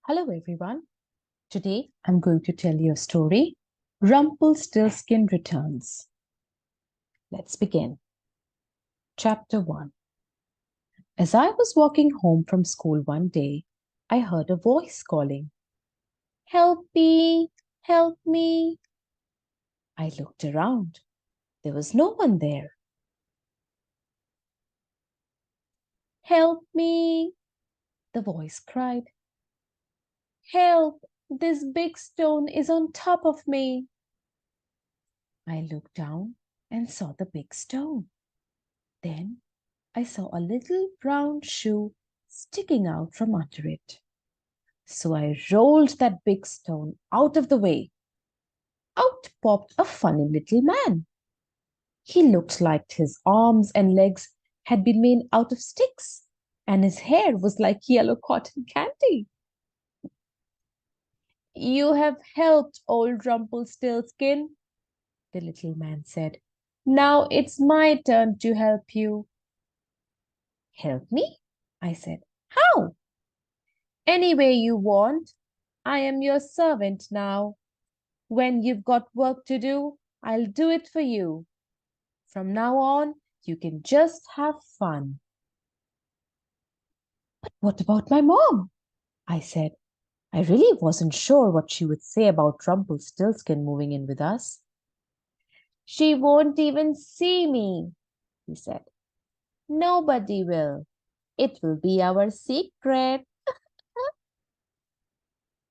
Hello everyone. Today I'm going to tell you a story. Rumpelstiltskin returns. Let's begin. Chapter 1. As I was walking home from school one day, I heard a voice calling, "Help me! Help me!" I looked around. There was no one there. "Help me!" the voice cried. "Help! This big stone is on top of me." I looked down and saw the big stone. Then I saw a little brown shoe sticking out from under it. So I rolled that big stone out of the way. Out popped a funny little man. He looked like his arms and legs had been made out of sticks, and his hair was like yellow cotton candy. "You have helped old Rumpelstiltskin," the little man said. "Now it's my turn to help you." "Help me?" I said. "How?" "Any way you want. I am your servant now. When you've got work to do, I'll do it for you. From now on, you can just have fun." "But what about my mom?" I said. I really wasn't sure what she would say about Rumpelstiltskin moving in with us. "She won't even see me," he said. "Nobody will. It will be our secret."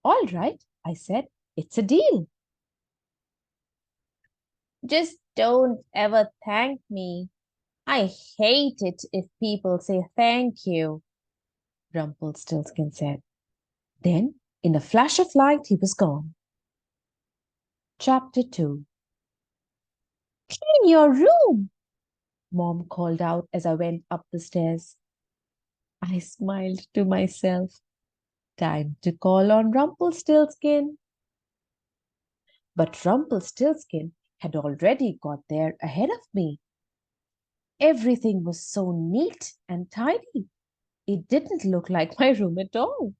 "All right," I said. "It's a deal." "Just don't ever thank me. I hate it if people say thank you," Rumpelstiltskin said. Then, in a flash of light, he was gone. Chapter 2. "Clean your room," Mom called out as I went up the stairs. I smiled to myself. Time to call on Rumpelstiltskin. But Rumpelstiltskin had already got there ahead of me. Everything was so neat and tidy. It didn't look like my room at all.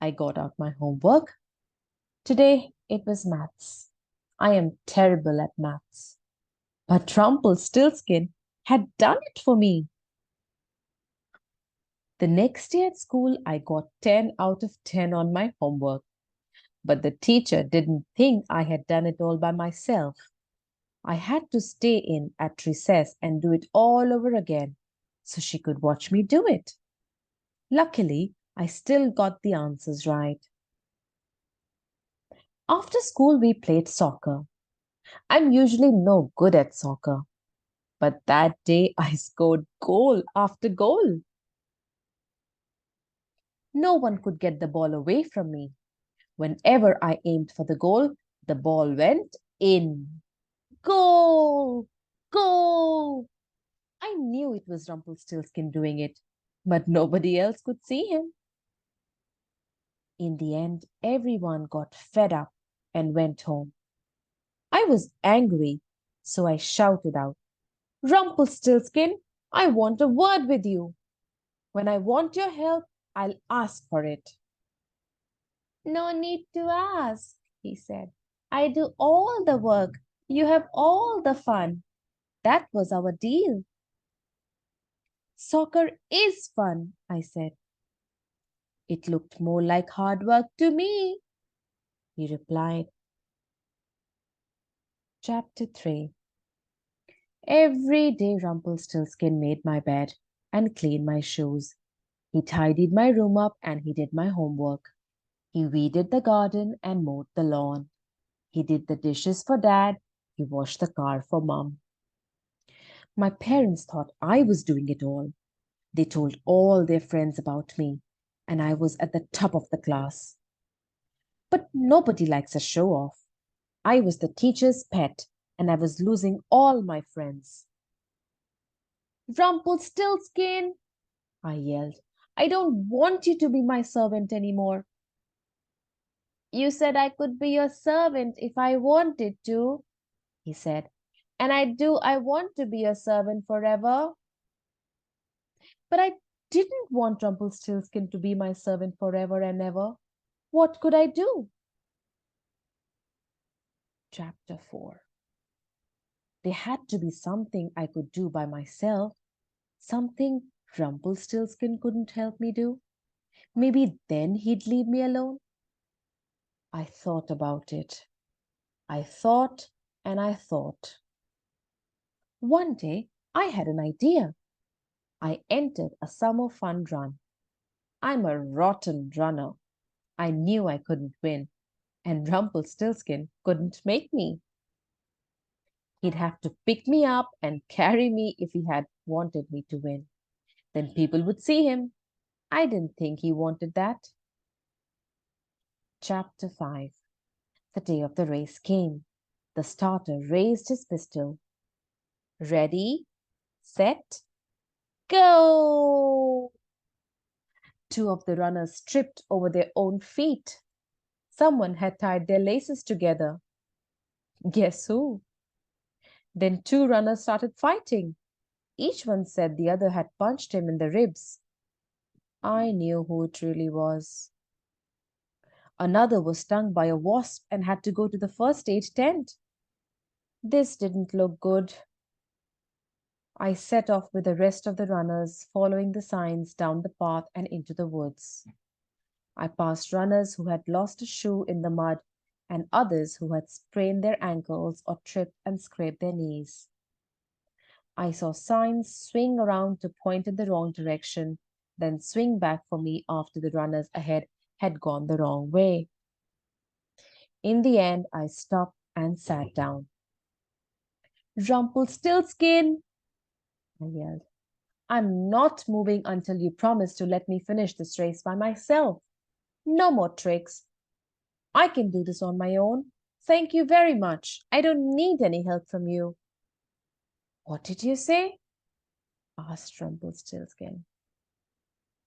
I got out my homework. Today it was maths. I am terrible at maths. But Rumpelstiltskin had done it for me. The next day at school, I got 10 out of 10 on my homework. But the teacher didn't think I had done it all by myself. I had to stay in at recess and do it all over again so she could watch me do it. Luckily, I still got the answers right. After school, we played soccer. I'm usually no good at soccer, but that day I scored goal after goal. No one could get the ball away from me. Whenever I aimed for the goal, the ball went in. Goal! Goal! I knew it was Rumpelstiltskin doing it, but nobody else could see him. In the end, everyone got fed up and went home. I was angry, so I shouted out, "Rumpelstiltskin, I want a word with you. When I want your help, I'll ask for it." "No need to ask," he said. "I do all the work. You have all the fun. That was our deal." "Soccer is fun," I said. "It looked more like hard work to me," he replied. Chapter 3. Every day Rumpelstiltskin made my bed and cleaned my shoes. He tidied my room up and he did my homework. He weeded the garden and mowed the lawn. He did the dishes for Dad. He washed the car for Mum. My parents thought I was doing it all. They told all their friends about me, and I was at the top of the class. But nobody likes a show off. I was the teacher's pet, and I was losing all my friends. "Rumpelstiltskin," I yelled, "I don't want you to be my servant anymore." "You said I could be your servant if I wanted to," he said. "And I want to be your servant forever." "But I didn't want Rumpelstiltskin to be my servant forever and ever. What could I do? Chapter 4. There had to be something I could do by myself, something Rumpelstiltskin couldn't help me do. Maybe then he'd leave me alone. I thought about it. I thought and I thought. One day I had an idea. I entered a summer fun run. I'm a rotten runner. I knew I couldn't win, and Rumpelstiltskin couldn't make me. He'd have to pick me up and carry me if he had wanted me to win. Then people would see him. I didn't think he wanted that. Chapter 5. The day of the race came. The starter raised his pistol. Ready, set, go! Two of the runners tripped over their own feet. Someone had tied their laces together. Guess who? Then two runners started fighting. Each one said the other had punched him in the ribs. I knew who it really was. Another was stung by a wasp and had to go to the first aid tent. This didn't look good. I set off with the rest of the runners, following the signs down the path and into the woods. I passed runners who had lost a shoe in the mud and others who had sprained their ankles or tripped and scraped their knees. I saw signs swing around to point in the wrong direction, then swing back for me after the runners ahead had gone the wrong way. In the end, I stopped and sat down. Rumpelstiltskin, I yelled. I'm not moving until you promise to let me finish this race by myself. No more tricks. I can do this on my own. Thank you very much. I don't need any help from you. What did you say? Asked Rumpelstiltskin.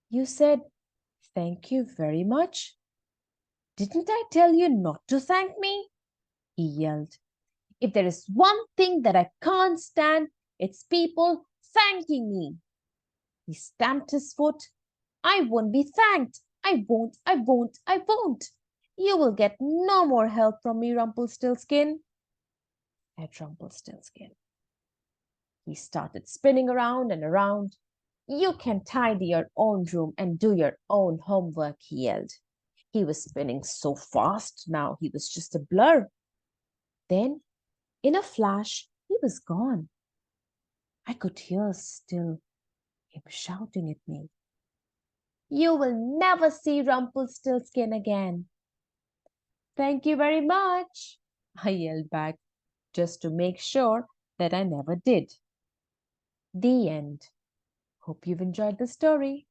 You said, thank you very much. Didn't I tell you not to thank me? He yelled. If there is one thing that I can't stand, it's people thanking me. He stamped his foot. I won't be thanked. I won't, I won't, I won't. You will get no more help from me, Rumpelstiltskin, said Rumpelstiltskin. He started spinning around and around. You can tidy your own room and do your own homework, he yelled. He was spinning so fast now he was just a blur. Then, in a flash, he was gone. I could hear still him shouting at me. You will never see Rumpelstiltskin again. Thank you very much, I yelled back, just to make sure that I never did. The end. Hope you've enjoyed the story.